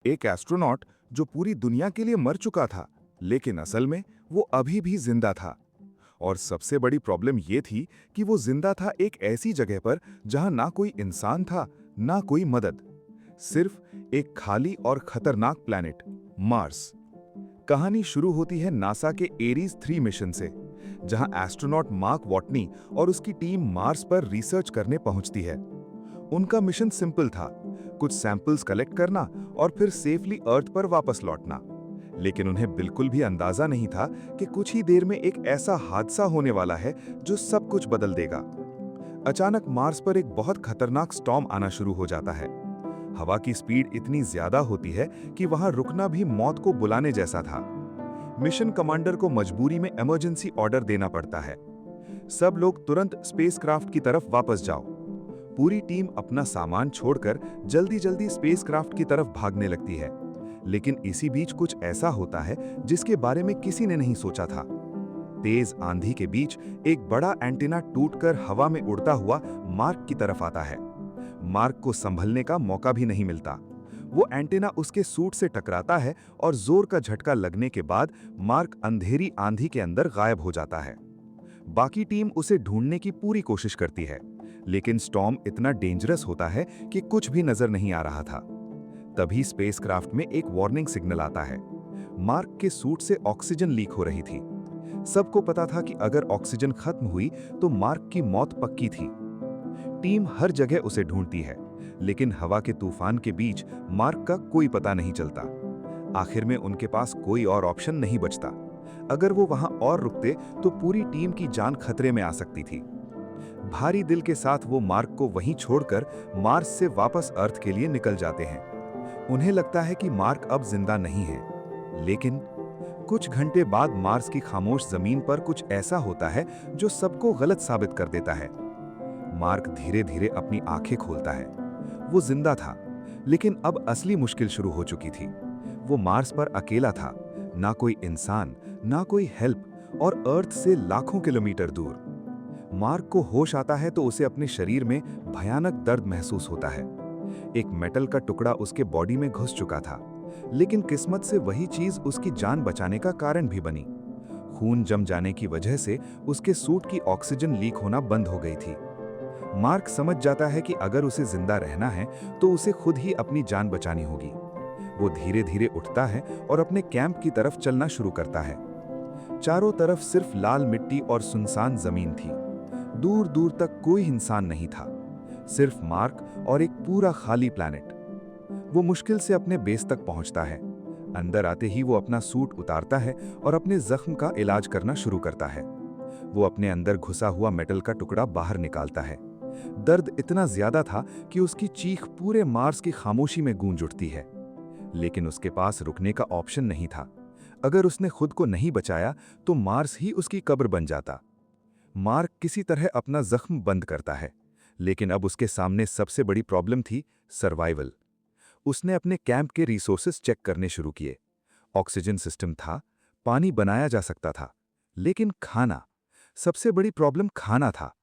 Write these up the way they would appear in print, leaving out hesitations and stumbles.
एक एस्ट्रोनॉट जो पूरी दुनिया के लिए मर चुका था, लेकिन असल में वो अभी भी जिंदा था। और सबसे बड़ी प्रॉब्लम ये थी कि वो जिंदा था एक ऐसी जगह पर जहां ना कोई इंसान था, ना कोई मदद। सिर्फ एक खाली और खतरनाक प्लैनेट, मार्स। कहानी शुरू होती है नासा के एरीज 3 मिशन से, जहां एस्ट्रोनॉट मार्क वॉटनी और उसकी टीम मार्स पर रिसर्च करने पहुंचती है। उनका मिशन सिंपल था, कुछ सैंपल्स कलेक्ट करना और फिर सेफली अर्थ पर वापस लौटना। लेकिन उन्हें बिल्कुल भी अंदाजा नहीं था कि कुछ ही देर में एक ऐसा हादसा होने वाला है जो सब कुछ बदल देगा। अचानक मार्स पर एक बहुत खतरनाक स्टॉर्म आना शुरू हो जाता है। हवा की स्पीड इतनी ज्यादा होती है कि वहां रुकना भी मौत को बुलाने जैसा था। मिशन कमांडर को मजबूरी में इमरजेंसी ऑर्डर देना पड़ता है। सब लोग तुरंत स्पेसक्राफ्ट की तरफ वापस जाओ। पूरी टीम अपना सामान छोड़कर जल्दी जल्दी स्पेसक्राफ्ट की तरफ भागने लगती है। लेकिन इसी बीच कुछ ऐसा होता है जिसके बारे में किसी ने नहीं सोचा था। तेज आंधी के बीच एक बड़ा एंटीना टूटकर हवा में उड़ता हुआ मार्क की तरफ आता है। मार्क को संभलने का मौका भी नहीं मिलता। वो एंटीना उसके सूट से टकराता है और जोर का झटका लगने के बाद मार्क अंधेरी आंधी के अंदर गायब हो जाता है। बाकी टीम उसे ढूंढने की पूरी कोशिश करती है, लेकिन स्टॉर्म इतना डेंजरस होता है कि कुछ भी नजर नहीं आ रहा था। तभी स्पेसक्राफ्ट में एक वार्निंग सिग्नल आता है। मार्क के सूट से ऑक्सीजन लीक हो रही थी। सबको पता था कि अगर ऑक्सीजन खत्म हुई तो मार्क की मौत पक्की थी। टीम हर जगह उसे ढूंढती है, लेकिन हवा के तूफान के बीच मार्क का कोई पता नहीं चलता। आखिर में उनके पास कोई और ऑप्शन नहीं बचता। अगर वो वहां और रुकते तो पूरी टीम की जान खतरे में आ सकती थी। भारी दिल के साथ वो मार्क को वहीं छोड़कर मार्स से वापस अर्थ के लिए निकल जाते हैं। उन्हें लगता है कि मार्क अब जिंदा नहीं है। लेकिन कुछ घंटे बाद मार्स की खामोश जमीन पर कुछ ऐसा होता है जो सबको गलत साबित कर देता है। मार्क धीरे धीरे अपनी आंखें खोलता है। वो जिंदा था, लेकिन अब असली मुश्किल शुरू हो चुकी थी। वो मार्स पर अकेला था, ना कोई इंसान, ना कोई हेल्प, और अर्थ से लाखों किलोमीटर दूर। मार्क को होश आता है तो उसे अपने शरीर में भयानक दर्द महसूस होता है। एक मेटल का टुकड़ा उसके बॉडी में घुस चुका था, लेकिन किस्मत से वही चीज उसकी जान बचाने का कारण भी बनी। खून जम जाने की वजह से उसके सूट की ऑक्सीजन लीक होना बंद हो गई थी। मार्क समझ जाता है कि अगर उसे जिंदा रहना है तो उसे खुद ही अपनी जान बचानी होगी। वो धीरे धीरे उठता है और अपने कैंप की तरफ चलना शुरू करता है। चारों तरफ सिर्फ लाल मिट्टी और सुनसान जमीन थी। दूर दूर तक कोई इंसान नहीं था, सिर्फ मार्क और एक पूरा खाली प्लैनेट। वो मुश्किल से अपने बेस तक पहुंचता है। अंदर आते ही वो अपना सूट उतारता है और अपने जख्म का इलाज करना शुरू करता है। वो अपने अंदर घुसा हुआ मेटल का टुकड़ा बाहर निकालता है। दर्द इतना ज्यादा था कि उसकी चीख पूरे मार्स की खामोशी में गूंज उठती है। लेकिन उसके पास रुकने का ऑप्शन नहीं था। अगर उसने खुद को नहीं बचाया तो मार्स ही उसकी कब्र बन जाता। मार्क किसी तरह अपना जख्म बंद करता है, लेकिन अब उसके सामने सबसे बड़ी प्रॉब्लम थी सर्वाइवल। उसने अपने कैंप के रिसोर्सेज चेक करने शुरू किए। ऑक्सीजन सिस्टम था, पानी बनाया जा सकता था, लेकिन खाना, सबसे बड़ी प्रॉब्लम खाना था।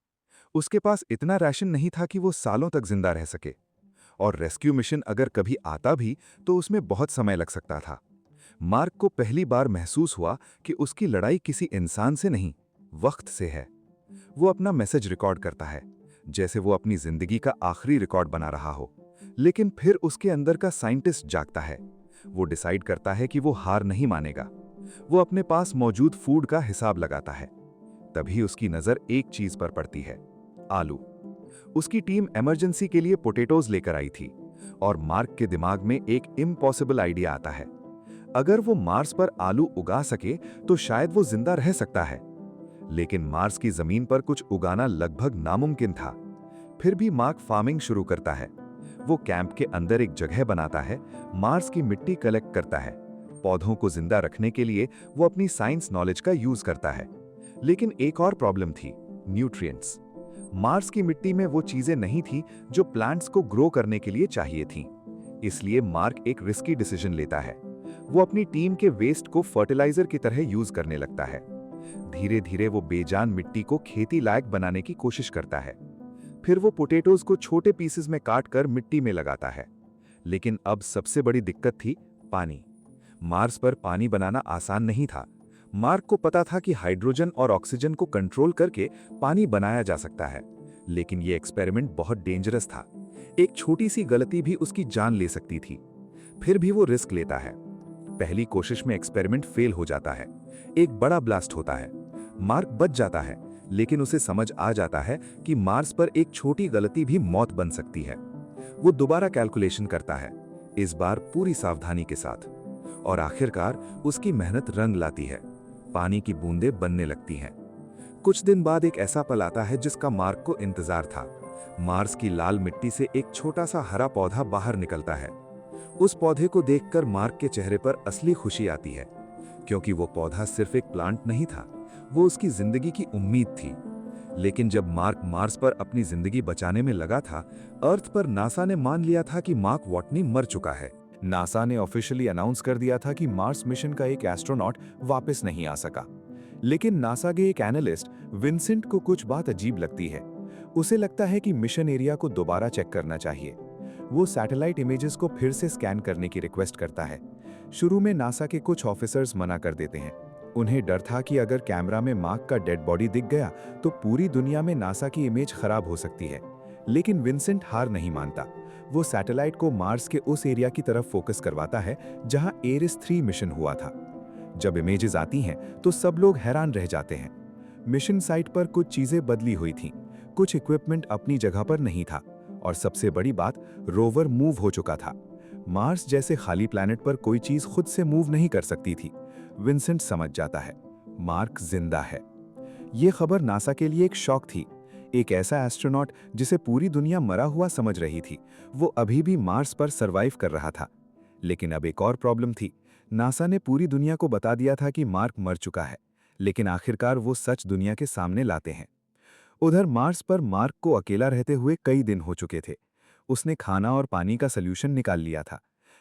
उसके पास इतना राशन नहीं था कि वो सालों तक जिंदा रह सके। और रेस्क्यू मिशन अगर कभी आता भी तो उसमें बहुत समय लग सकता था। मार्क को पहली बार महसूस हुआ कि उसकी लड़ाई किसी इंसान से नहीं, वक्त से है। वो अपना मैसेज रिकॉर्ड करता है, जैसे वो अपनी जिंदगी का आखिरी रिकॉर्ड बना रहा हो। लेकिन फिर उसके अंदर का साइंटिस्ट जागता है। वो डिसाइड करता है कि वो हार नहीं मानेगा। वो अपने पास मौजूद फूड का हिसाब लगाता है। तभी उसकी नजर एक चीज पर पड़ती है, आलू। उसकी टीम इमरजेंसी के लिए पोटैटोज लेकर आई थी, और मार्क के दिमाग में एक इम्पॉसिबल आइडिया आता है। अगर वो मार्स पर आलू उगा सके तो शायद वो जिंदा रह सकता है। लेकिन मार्स की जमीन पर कुछ उगाना लगभग नामुमकिन था। फिर भी मार्क फार्मिंग शुरू करता है। वो कैंप के अंदर एक जगह बनाता है, मार्स की मिट्टी कलेक्ट करता है। पौधों को जिंदा रखने के लिए वो अपनी साइंस नॉलेज का यूज करता है। लेकिन एक और प्रॉब्लम थी, न्यूट्रिएंट्स। मार्स की मिट्टी में वो चीजें नहीं थी जो प्लांट्स को ग्रो करने के लिए चाहिए थीं। इसलिए मार्क एक रिस्की डिसीजन लेता है। वो अपनी टीम के वेस्ट को फर्टिलाइजर की तरह यूज करने लगता है। धीरे धीरे वो बेजान मिट्टी को खेती लायक बनाने की कोशिश करता है। फिर वो पोटैटोज को छोटे पीसेस में काट कर मिट्टी में लगाता है। लेकिन अब सबसे बड़ी दिक्कत थी पानी। मार्स पर पानी बनाना आसान नहीं था। मार्क को पता था कि हाइड्रोजन और ऑक्सीजन को कंट्रोल करके पानी बनाया जा सकता है, लेकिन यह एक्सपेरिमेंट बहुत डेंजरस था। एक छोटी सी गलती भी उसकी जान ले सकती थी। फिर भी वो रिस्क लेता है। पहली कोशिश में एक्सपेरिमेंट फेल हो जाता है। एक बड़ा ब्लास्ट होता है। मार्क बच जाता है, लेकिन उसे समझ आ जाता है कि मार्स पर एक छोटी गलती भी मौत बन सकती है। वो दोबारा कैलकुलेशन करता है, इस बार पूरी सावधानी के साथ, और आखिरकार उसकी मेहनत रंग लाती है। पानी की बूंदें बनने लगती हैं। कुछ दिन बाद एक ऐसा पल आता है जिसका मार्क को इंतजार था। मार्स की लाल मिट्टी से एक छोटा सा हरा पौधा बाहर निकलता है। उस पौधे को देखकर मार्क के चेहरे पर असली खुशी आती है, क्योंकि वो पौधा सिर्फ एक प्लांट नहीं था, वो उसकी जिंदगी की उम्मीद थी। लेकिन जब मार्क मार्स पर अपनी जिंदगी बचाने में लगा था, अर्थ पर नासा ने मान लिया था कि मार्क वॉटनी मर चुका है। नासा ने ऑफिशियली अनाउंस कर दिया था कि मार्स मिशन का एक एस्ट्रोनॉट वापस नहीं आ सका। लेकिन नासा के एक एनालिस्ट विंसेंट को कुछ बात अजीब लगती है। उसे लगता है कि मिशन एरिया को दोबारा चेक करना चाहिए। वो सैटेलाइट इमेजेस को फिर से स्कैन करने की रिक्वेस्ट करता है। शुरू में नासा के कुछ ऑफिसर्स मना कर देते हैं। उन्हें डर था कि अगर कैमरा में मार्क का डेड बॉडी दिख गया तो पूरी दुनिया में नासा की इमेज खराब हो सकती है। लेकिन विंसेंट हार नहीं मानता। वो सैटेलाइट को मार्स के उस एरिया की तरफ फोकस करवाता है जहां एरिस 3 मिशन हुआ था। जब इमेजेस आती हैं तो सब लोग हैरान रह जाते हैं। मिशन साइट पर कुछ चीजें बदली हुई थीं, कुछ इक्विपमेंट अपनी जगह पर नहीं था, और सबसे बड़ी बात, रोवर मूव हो चुका था। मार्स जैसे खाली प्लैनेट पर कोई चीज खुद से मूव नहीं कर सकती थी। विंसेंट समझ जाता है, मार्क जिंदा है। यह खबर नासा के लिए एक शॉक थी। एक ऐसा एस्ट्रोनॉट जिसे पूरी दुनिया मरा हुआ समझ रही थी, वो अभी भी मार्स पर सरवाइव कर रहा था। लेकिन अब एक और प्रॉब्लम थी। नासा ने पूरी दुनिया को बता दिया था कि मार्क मर चुका है, लेकिन आखिरकार वो सच दुनिया के सामने लाते हैं। उधर मार्स पर मार्क को अकेला रहते हुए कई दिन हो चुके थे। उसने खाना और पानी का सल्यूशन निकाल लिया था,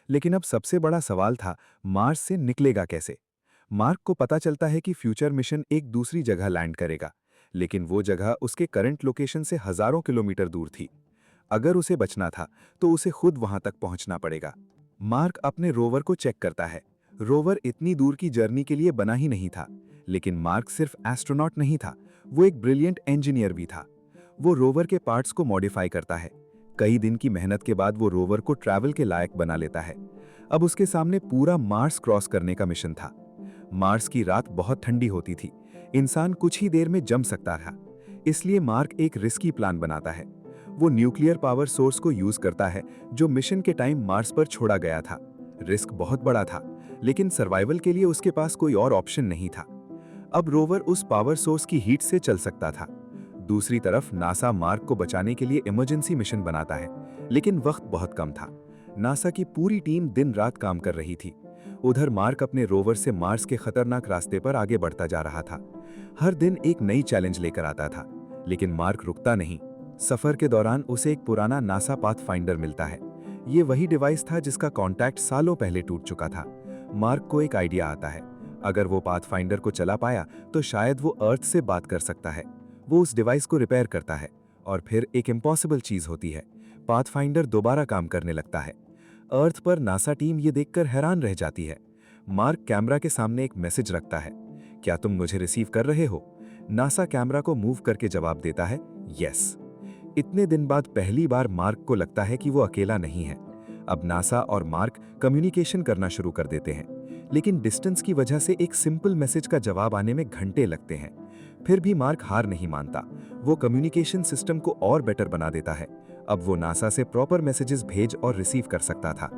लेकिन अब सबसे बड़ा सवाल था, मार्स से निकलेगा कैसे। मार्क को पता चलता है कि फ्यूचर मिशन एक दूसरी जगह लैंड करेगा, लेकिन वो जगह उसके करंट लोकेशन से हजारों किलोमीटर दूर थी। अगर उसे बचना था तो उसे खुद वहां तक पहुंचना पड़ेगा। मार्क अपने रोवर को चेक करता है। रोवर इतनी दूर की जर्नी के लिए बना ही नहीं था, लेकिन मार्क सिर्फ एस्ट्रोनॉट नहीं था, वो एक ब्रिलियंट इंजीनियर भी था। वो रोवर के पार्ट्स को मॉडिफाई करता है। कई दिन की मेहनत के बाद वो रोवर को ट्रैवल के लायक बना लेता है। अब उसके सामने पूरा मार्स क्रॉस करने का मिशन था। मार्स की रात बहुत ठंडी होती थी। इंसान कुछ ही देर में जम सकता था। इसलिए मार्क एक रिस्की प्लान बनाता है। वो न्यूक्लियर पावर सोर्स को यूज करता है जो मिशन के टाइम मार्स पर छोड़ा गया था। रिस्क बहुत बड़ा था, लेकिन सर्वाइवल के लिए उसके पास कोई और ऑप्शन नहीं था। अब रोवर उस पावर सोर्स की हीट से चल सकता था। दूसरी तरफ नासा मार्क को बचाने के लिए इमरजेंसी मिशन बनाता है, लेकिन वक्त बहुत कम था। नासा की पूरी टीम दिन रात काम कर रही थी। उधर मार्क अपने रोवर से मार्स के खतरनाक रास्ते पर आगे बढ़ता जा रहा था। हर दिन एक नई चैलेंज लेकर आता था, लेकिन मार्क रुकता नहीं। सफर के दौरान उसे एक पुराना नासा पाथफाइंडर मिलता है। ये वही डिवाइस था जिसका कॉन्टैक्ट सालों पहले टूट चुका था। मार्क को एक आइडिया आता है, अगर वो पाथफाइंडर को चला पाया तो शायद वो अर्थ से बात कर सकता है। वो उस डिवाइस को रिपेयर करता है, और फिर एक इम्पॉसिबल चीज होती है, पाथफाइंडर दोबारा काम करने लगता है। अर्थ पर नासा टीम ये देखकर हैरान रह जाती है। मार्क कैमरा के सामने एक मैसेज रखता है, क्या तुम मुझे रिसीव कर रहे हो? नासा कैमरा को मूव करके जवाब देता है, यस। इतने दिन बाद पहली बार मार्क को लगता है कि वो अकेला नहीं है। अब नासा और मार्क कम्युनिकेशन करना शुरू कर देते हैं, लेकिन डिस्टेंस की वजह से एक सिंपल मैसेज का जवाब आने में घंटे लगते हैं। फिर भी मार्क हार नहीं मानता। वो कम्युनिकेशन सिस्टम को और बेटर बना देता है। अब वो नासा से प्रॉपर मैसेजेस भेज और रिसीव कर सकता था।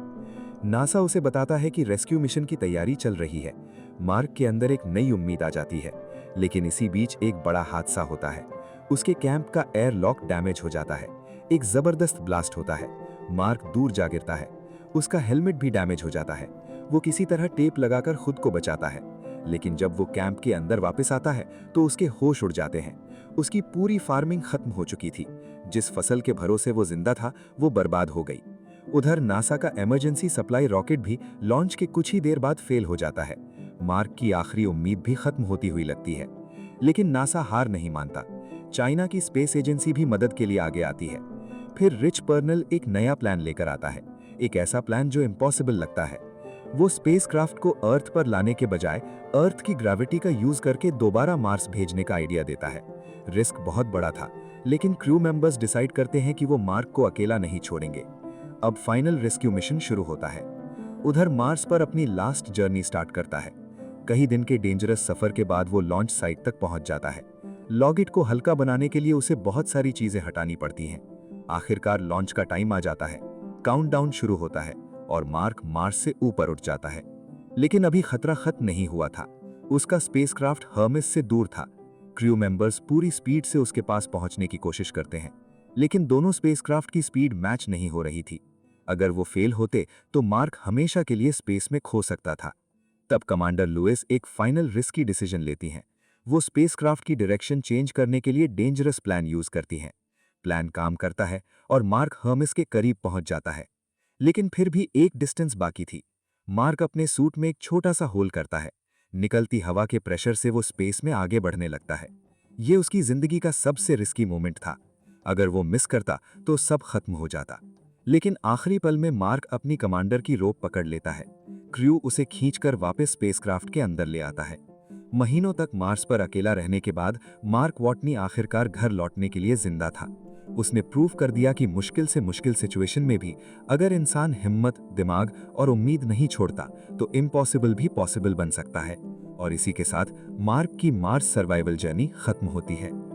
नासा उसे बताता है कि रेस्क्यू मिशन की तैयारी चल रही है। मार्क के अंदर एक नई उम्मीद आ जाती है, लेकिन इसी बीच एक बड़ा हादसा होता है। उसके कैंप का एयर लॉक डैमेज हो जाता है। एक जबरदस्त ब्लास्ट होता है। मार्क दूर जा गिरता है। उसका हेलमेट भी डैमेज हो जाता है। वो किसी तरह टेप लगाकर खुद को बचाता है, लेकिन जब वो कैंप के अंदर वापस आता है तो उसके होश उड़ जाते हैं। उसकी पूरी फार्मिंग खत्म हो चुकी थी। जिस फसल के भरोसे वो जिंदा था वो बर्बाद हो गई। उधर नासा का इमरजेंसी सप्लाई रॉकेट भी लॉन्च के कुछ ही देर बाद फेल हो जाता है। मार्क की आखिरी उम्मीद भी खत्म होती हुई लगती है, लेकिन नासा हार नहीं मानता। चाइना की स्पेस एजेंसी भी मदद के लिए आगे आती है। फिर रिच पर्नल एक नया प्लान लेकर आता है। एक ऐसा प्लान जो इम्पॉसिबल लगता है। वो स्पेसक्राफ्ट को अर्थ पर लाने के बजाय अर्थ की ग्रेविटी का यूज करके दोबारा मार्स भेजने का आइडिया देता है। रिस्क बहुत बड़ा था, लेकिन क्रू मेंबर्स डिसाइड करते हैं कि वो मार्क को अकेला नहीं छोड़ेंगे। अब फाइनल रेस्क्यू मिशन शुरू होता है। उधर मार्स पर अपनी लास्ट जर्नी स्टार्ट करता है। कई दिन के डेंजरस सफर के बाद वो लॉन्च साइट तक पहुंच जाता है। लॉगिट को हल्का बनाने के लिए उसे बहुत सारी चीजें हटानी पड़ती हैं। आखिरकार लॉन्च का टाइम आ जाता है, काउंटडाउन शुरू होता है और मार्क मार्स से ऊपर उठ जाता है। लेकिन अभी खतरा खत्म नहीं हुआ था। उसका स्पेसक्राफ्ट हर्मिस से दूर था। क्रू मेंबर्स पूरी स्पीड से उसके पास पहुंचने की कोशिश करते हैं, लेकिन दोनों स्पेसक्राफ्ट की स्पीड मैच नहीं हो रही थी। अगर वो फेल होते तो मार्क हमेशा के लिए स्पेस में खो सकता था। तब कमांडर लुइस एक फाइनल रिस्की डिसीजन लेती हैं। वो स्पेसक्राफ्ट की डायरेक्शन चेंज करने के लिए डेंजरस प्लान यूज करती हैं। प्लान काम करता है और मार्क हर्मिस के करीब पहुंच जाता है। लेकिन फिर भी एक डिस्टेंस बाकी थी। मार्क अपने सूट में एक छोटा सा होल करता है। निकलती हवा के प्रेशर से वो स्पेस में आगे बढ़ने लगता है। ये उसकी जिंदगी का सबसे रिस्की मोमेंट था। अगर वो मिस करता तो सब खत्म हो जाता। लेकिन आखिरी पल में मार्क अपनी कमांडर की रोप पकड़ लेता है। क्रू उसे खींचकर वापस स्पेसक्राफ्ट के अंदर ले आता है। महीनों तक मार्स पर अकेला रहने के बाद मार्क वॉटनी आखिरकार घर लौटने के लिए जिंदा था। उसने प्रूव कर दिया कि मुश्किल से मुश्किल सिचुएशन में भी अगर इंसान हिम्मत, दिमाग और उम्मीद नहीं छोड़ता तो इम्पॉसिबल भी पॉसिबल बन सकता है। और इसी के साथ मार्क की मार्स सर्वाइवल जर्नी खत्म होती है।